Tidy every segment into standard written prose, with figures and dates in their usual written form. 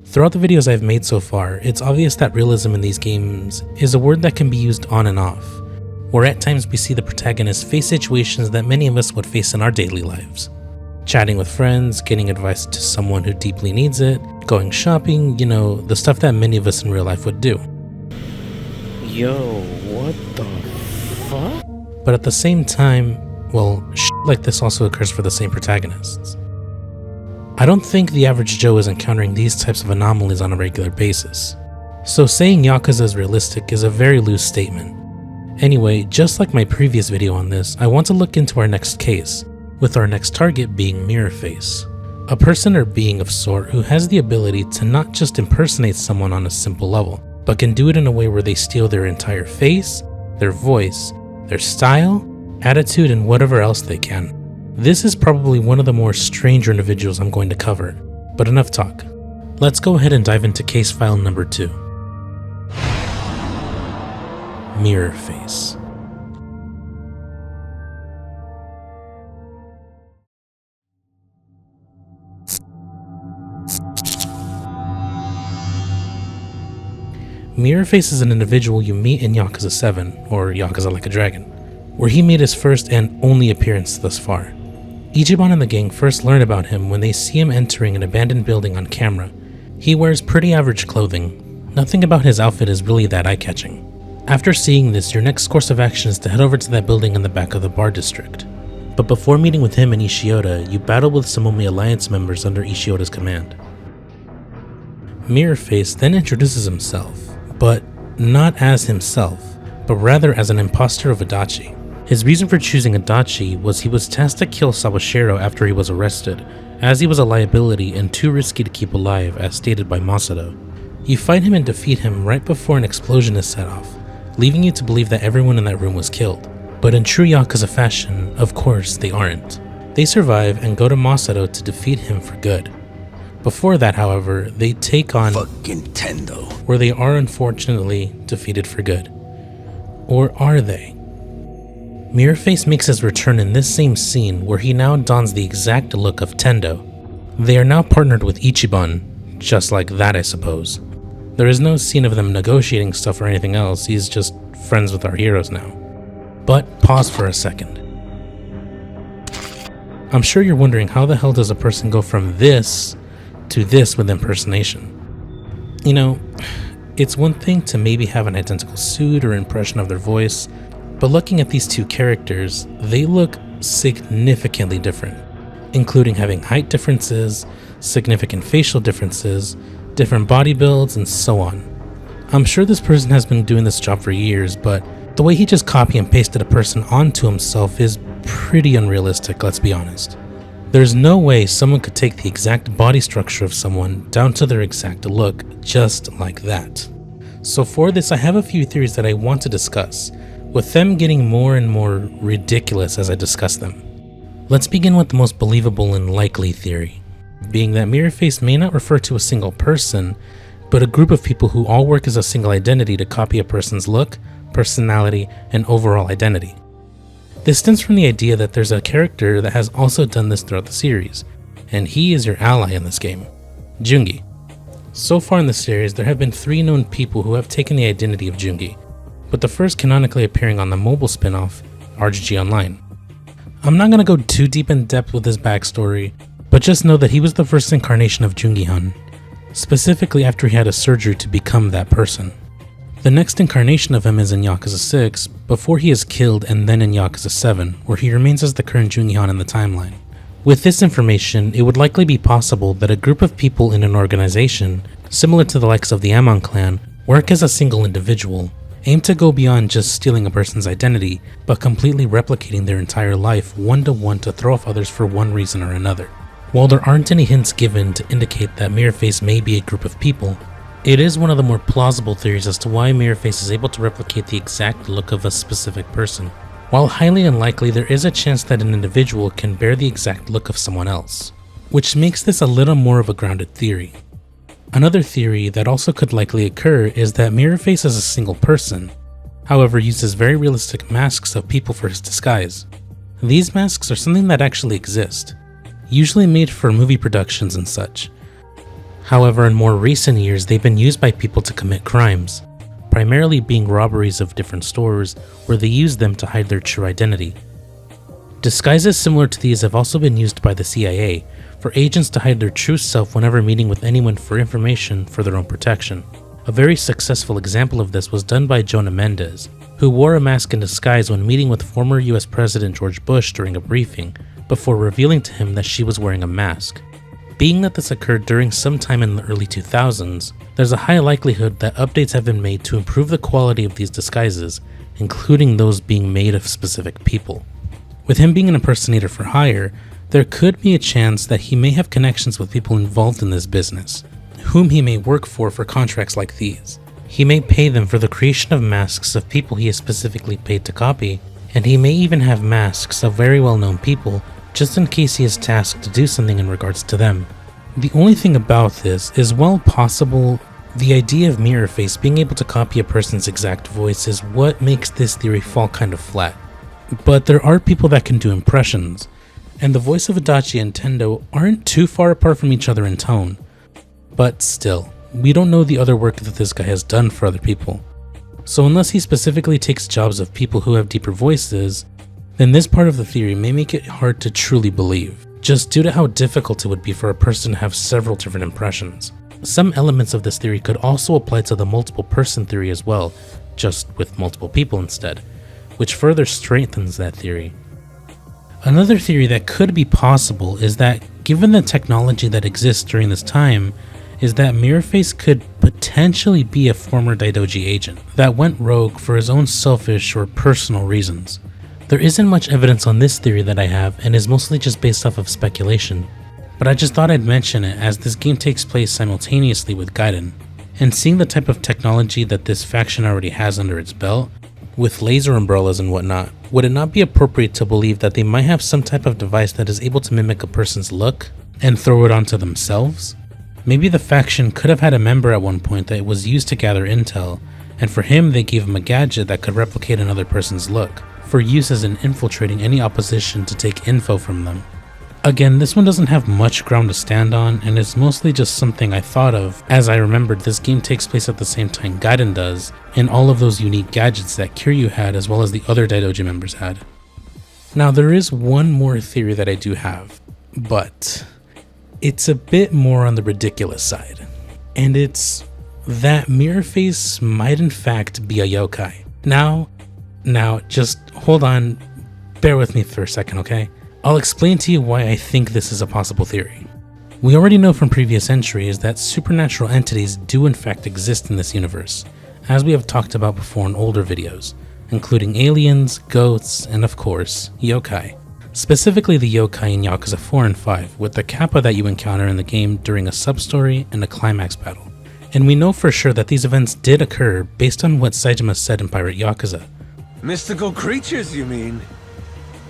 Throughout the videos I've made so far, it's obvious that realism in these games is a word that can be used on and off, where at times we see the protagonist face situations that many of us would face in our daily lives. Chatting with friends, getting advice to someone who deeply needs it, going shopping, the stuff that many of us in real life would do. Yo, what the fuck? But at the same time, shit like this also occurs for the same protagonists. I don't think the average Joe is encountering these types of anomalies on a regular basis. So saying Yakuza is realistic is a very loose statement. Anyway, just like my previous video on this, I want to look into our next case, with our next target being Mirror Face. A person or being of sort who has the ability to not just impersonate someone on a simple level, but can do it in a way where they steal their entire face, their voice, their style, attitude, and whatever else they can. This is probably one of the more stranger individuals I'm going to cover, but enough talk. Let's go ahead and dive into case file number 2. Mirror Face. Mirror Face is an individual you meet in Yakuza 7, or Yakuza Like a Dragon, where he made his first and only appearance thus far. Ichiban and the gang first learn about him when they see him entering an abandoned building on camera. He wears pretty average clothing. Nothing about his outfit is really that eye-catching. After seeing this, your next course of action is to head over to that building in the back of the bar district. But before meeting with him and Ishioda, you battle with some Omi Alliance members under Ishioda's command. Mirror Face then introduces himself, but not as himself, but rather as an imposter of Adachi. His reason for choosing Adachi was he was tasked to kill Sawashiro after he was arrested, as he was a liability and too risky to keep alive, as stated by Masato. You fight him and defeat him right before an explosion is set off, leaving you to believe that everyone in that room was killed. But in true Yakuza fashion, of course, they aren't. They survive and go to Masato to defeat him for good. Before that, however, they take on fucking Tendo, where they are unfortunately defeated for good. Or are they? Mirror Face makes his return in this same scene where he now dons the exact look of Tendo. They are now partnered with Ichiban, just like that I suppose. There is no scene of them negotiating stuff or anything else, he's just friends with our heroes now. But pause for a second. I'm sure you're wondering how the hell does a person go from this to this with impersonation? It's one thing to maybe have an identical suit or impression of their voice, but looking at these two characters, they look significantly different, including having height differences, significant facial differences, different body builds, and so on. I'm sure this person has been doing this job for years, but the way he just copy and pasted a person onto himself is pretty unrealistic, let's be honest. There's no way someone could take the exact body structure of someone down to their exact look just like that. So for this, I have a few theories that I want to discuss, with them getting more and more ridiculous as I discuss them. Let's begin with the most believable and likely theory, being that Mirror Face may not refer to a single person, but a group of people who all work as a single identity to copy a person's look, personality, and overall identity. This stems from the idea that there's a character that has also done this throughout the series, and he is your ally in this game, Jungi. So far in the series, there have been 3 known people who have taken the identity of Jungi, with the first canonically appearing on the mobile spin-off, RGG Online. I'm not going to go too deep in depth with his backstory, but just know that he was the first incarnation of Jungi-han, specifically after he had a surgery to become that person. The next incarnation of him is in Yakuza 6, before he is killed, and then in Yakuza 7, where he remains as the current Jungi-han in the timeline. With this information, it would likely be possible that a group of people in an organization, similar to the likes of the Amon clan, work as a single individual, aim to go beyond just stealing a person's identity, but completely replicating their entire life one-to-one to throw off others for one reason or another. While there aren't any hints given to indicate that Mirror Face may be a group of people, it is one of the more plausible theories as to why Mirror Face is able to replicate the exact look of a specific person. While highly unlikely, there is a chance that an individual can bear the exact look of someone else, which makes this a little more of a grounded theory. Another theory that also could likely occur is that Mirror Face is a single person, however uses very realistic masks of people for his disguise. These masks are something that actually exist, usually made for movie productions and such. However, in more recent years, they've been used by people to commit crimes, primarily being robberies of different stores where they use them to hide their true identity. Disguises similar to these have also been used by the CIA for agents to hide their true self whenever meeting with anyone for information for their own protection. A very successful example of this was done by Jonah Mendez, who wore a mask in disguise when meeting with former US President George Bush during a briefing, before revealing to him that she was wearing a mask. Being that this occurred during some time in the early 2000s, there's a high likelihood that updates have been made to improve the quality of these disguises, including those being made of specific people. With him being an impersonator for hire, there could be a chance that he may have connections with people involved in this business, whom he may work for contracts like these. He may pay them for the creation of masks of people he is specifically paid to copy, and he may even have masks of very well-known people just in case he is tasked to do something in regards to them. The only thing about this is, while possible, the idea of mirror face being able to copy a person's exact voice is what makes this theory fall kind of flat. But there are people that can do impressions, and the voice of Adachi and Tendo aren't too far apart from each other in tone. But still, we don't know the other work that this guy has done for other people. So unless he specifically takes jobs of people who have deeper voices, then this part of the theory may make it hard to truly believe, just due to how difficult it would be for a person to have several different impressions. Some elements of this theory could also apply to the multiple person theory as well, just with multiple people instead, which further strengthens that theory. Another theory that could be possible is that, given the technology that exists during this time, is that Mirrorface could potentially be a former Daidoji agent that went rogue for his own selfish or personal reasons. There isn't much evidence on this theory that I have, and is mostly just based off of speculation, but I just thought I'd mention it as this game takes place simultaneously with Gaiden, and seeing the type of technology that this faction already has under its belt, with laser umbrellas and whatnot, would it not be appropriate to believe that they might have some type of device that is able to mimic a person's look and throw it onto themselves? Maybe the faction could have had a member at one point that was used to gather intel, and for him they gave him a gadget that could replicate another person's look, for use as in infiltrating any opposition to take info from them. Again, this one doesn't have much ground to stand on, and it's mostly just something I thought of as I remembered this game takes place at the same time Gaiden does, and all of those unique gadgets that Kiryu had as well as the other Daidoji members had. Now there is one more theory that I do have, but it's a bit more on the ridiculous side, and it's that Mirrorface might in fact be a yokai. Now just hold on, bear with me for a second, okay? I'll explain to you why I think this is a possible theory. We already know from previous entries that supernatural entities do in fact exist in this universe, as we have talked about before in older videos, including aliens, ghosts, and of course, yokai. Specifically the yokai in Yakuza 4 and 5, with the kappa that you encounter in the game during a sub-story and a climax battle. And we know for sure that these events did occur based on what Saejima said in Pirate Yakuza. Mystical creatures, you mean?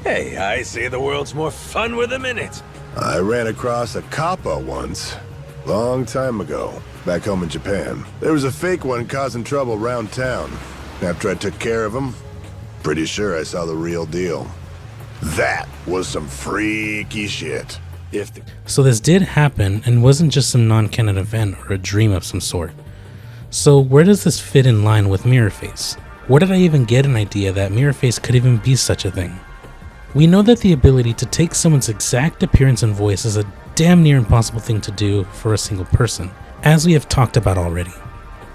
Hey, I say the world's more fun with them in it. I ran across a kappa once. Long time ago, back home in Japan. There was a fake one causing trouble around town. After I took care of him, pretty sure I saw the real deal. That was some freaky shit. So this did happen and wasn't just some non-canon event or a dream of some sort. So where does this fit in line with Mirrorface? Where did I even get an idea that Mirrorface could even be such a thing? We know that the ability to take someone's exact appearance and voice is a damn near impossible thing to do for a single person, as we have talked about already.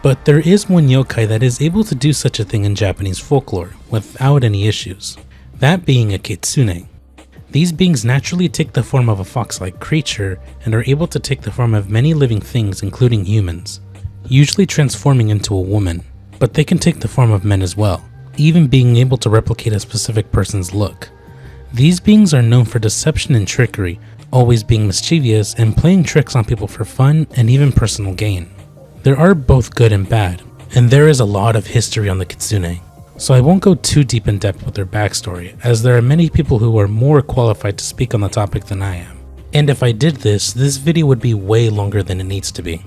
But there is one yokai that is able to do such a thing in Japanese folklore without any issues, that being a kitsune. These beings naturally take the form of a fox-like creature and are able to take the form of many living things including humans, usually transforming into a woman, but they can take the form of men as well, even being able to replicate a specific person's look. These beings are known for deception and trickery, always being mischievous and playing tricks on people for fun and even personal gain. There are both good and bad, and there is a lot of history on the kitsune, so I won't go too deep in depth with their backstory, as there are many people who are more qualified to speak on the topic than I am. And if I did this video would be way longer than it needs to be.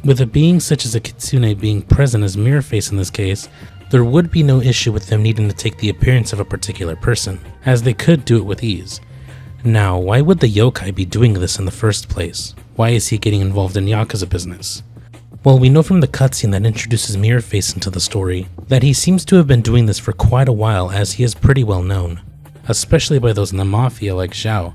With a being such as a kitsune being present as Mirrorface in this case, there would be no issue with them needing to take the appearance of a particular person, as they could do it with ease. Now, why would the yokai be doing this in the first place? Why is he getting involved in Yakuza business? Well, we know from the cutscene that introduces Mirrorface into the story that he seems to have been doing this for quite a while, as he is pretty well known, especially by those in the Mafia like Zhao,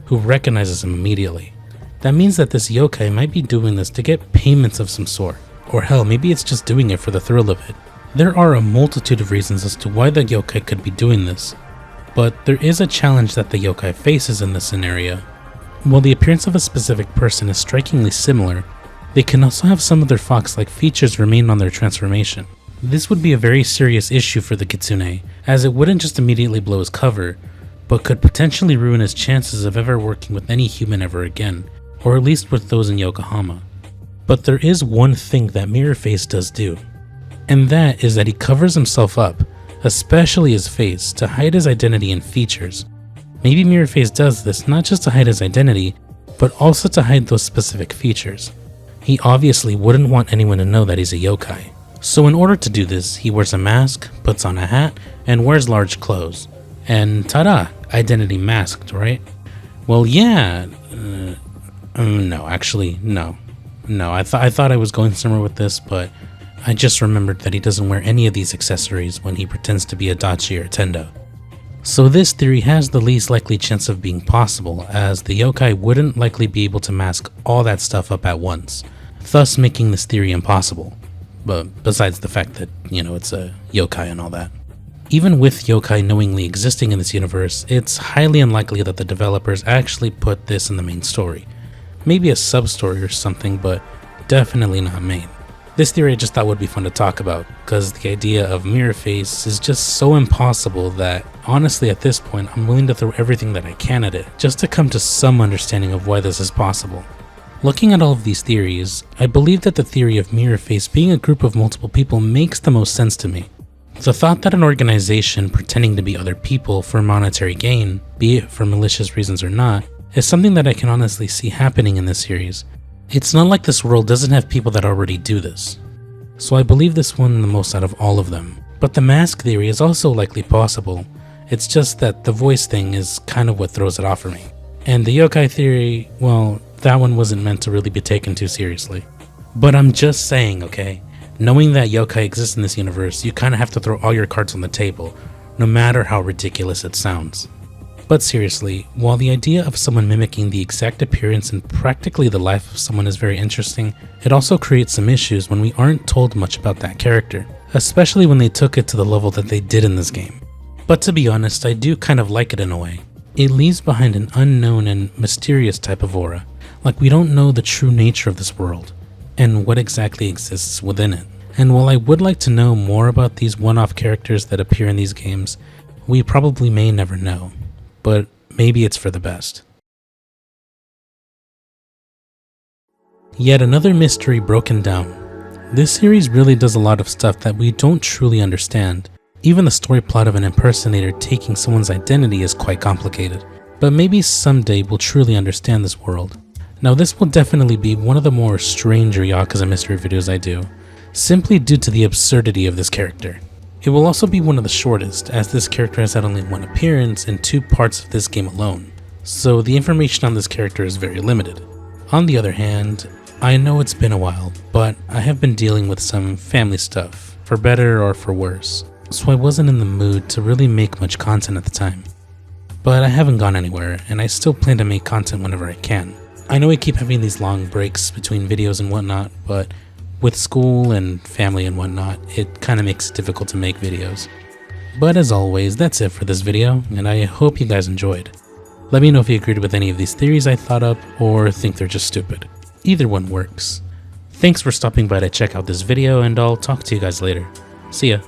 who recognizes him immediately. That means that this yokai might be doing this to get payments of some sort, or hell, maybe it's just doing it for the thrill of it. There are a multitude of reasons as to why the yokai could be doing this, but there is a challenge that the yokai faces in this scenario. While the appearance of a specific person is strikingly similar, they can also have some of their fox-like features remain on their transformation. This would be a very serious issue for the kitsune, as it wouldn't just immediately blow his cover, but could potentially ruin his chances of ever working with any human ever again, or at least with those in Yokohama. But there is one thing that Mirrorface does do, and that is that he covers himself up, especially his face, to hide his identity and features. Maybe Mirrorface does this not just to hide his identity, but also to hide those specific features. He obviously wouldn't want anyone to know that he's a yokai. So in order to do this, he wears a mask, puts on a hat, and wears large clothes. And ta-da! Identity masked, right? Well, yeah. No, actually, no. No, I thought I was going somewhere with this, but I just remembered that he doesn't wear any of these accessories when he pretends to be a Dachi or Tendo. So this theory has the least likely chance of being possible, as the yokai wouldn't likely be able to mask all that stuff up at once, thus making this theory impossible. But besides the fact that, it's a yokai and all that. Even with yokai knowingly existing in this universe, it's highly unlikely that the developers actually put this in the main story. Maybe a sub-story or something, but definitely not main. This theory I just thought would be fun to talk about, because the idea of Mirrorface is just so impossible that, honestly at this point, I'm willing to throw everything that I can at it, just to come to some understanding of why this is possible. Looking at all of these theories, I believe that the theory of Mirrorface being a group of multiple people makes the most sense to me. The thought that an organization pretending to be other people for monetary gain, be it for malicious reasons or not, is something that I can honestly see happening in this series. It's not like this world doesn't have people that already do this. So I believe this one the most out of all of them. But the mask theory is also likely possible. It's just that the voice thing is kind of what throws it off for me. And the yokai theory, well, that one wasn't meant to really be taken too seriously. But I'm just saying, okay? Knowing that yokai exists in this universe, you kind of have to throw all your cards on the table, no matter how ridiculous it sounds. But seriously, while the idea of someone mimicking the exact appearance and practically the life of someone is very interesting, it also creates some issues when we aren't told much about that character, especially when they took it to the level that they did in this game. But to be honest, I do kind of like it in a way. It leaves behind an unknown and mysterious type of aura, like we don't know the true nature of this world, and what exactly exists within it. And while I would like to know more about these one-off characters that appear in these games, we probably may never know. But maybe it's for the best. Yet another mystery broken down. This series really does a lot of stuff that we don't truly understand. Even the story plot of an impersonator taking someone's identity is quite complicated. But maybe someday we'll truly understand this world. Now this will definitely be one of the more stranger Yakuza mystery videos I do, simply due to the absurdity of this character. It will also be one of the shortest, as this character has had only one appearance in 2 parts of this game alone, so the information on this character is very limited. On the other hand, I know it's been a while, but I have been dealing with some family stuff, for better or for worse, so I wasn't in the mood to really make much content at the time. But I haven't gone anywhere, and I still plan to make content whenever I can. I know I keep having these long breaks between videos and whatnot, but with school and family and whatnot, it kind of makes it difficult to make videos. But as always, that's it for this video, and I hope you guys enjoyed. Let me know if you agreed with any of these theories I thought up, or think they're just stupid. Either one works. Thanks for stopping by to check out this video, and I'll talk to you guys later. See ya.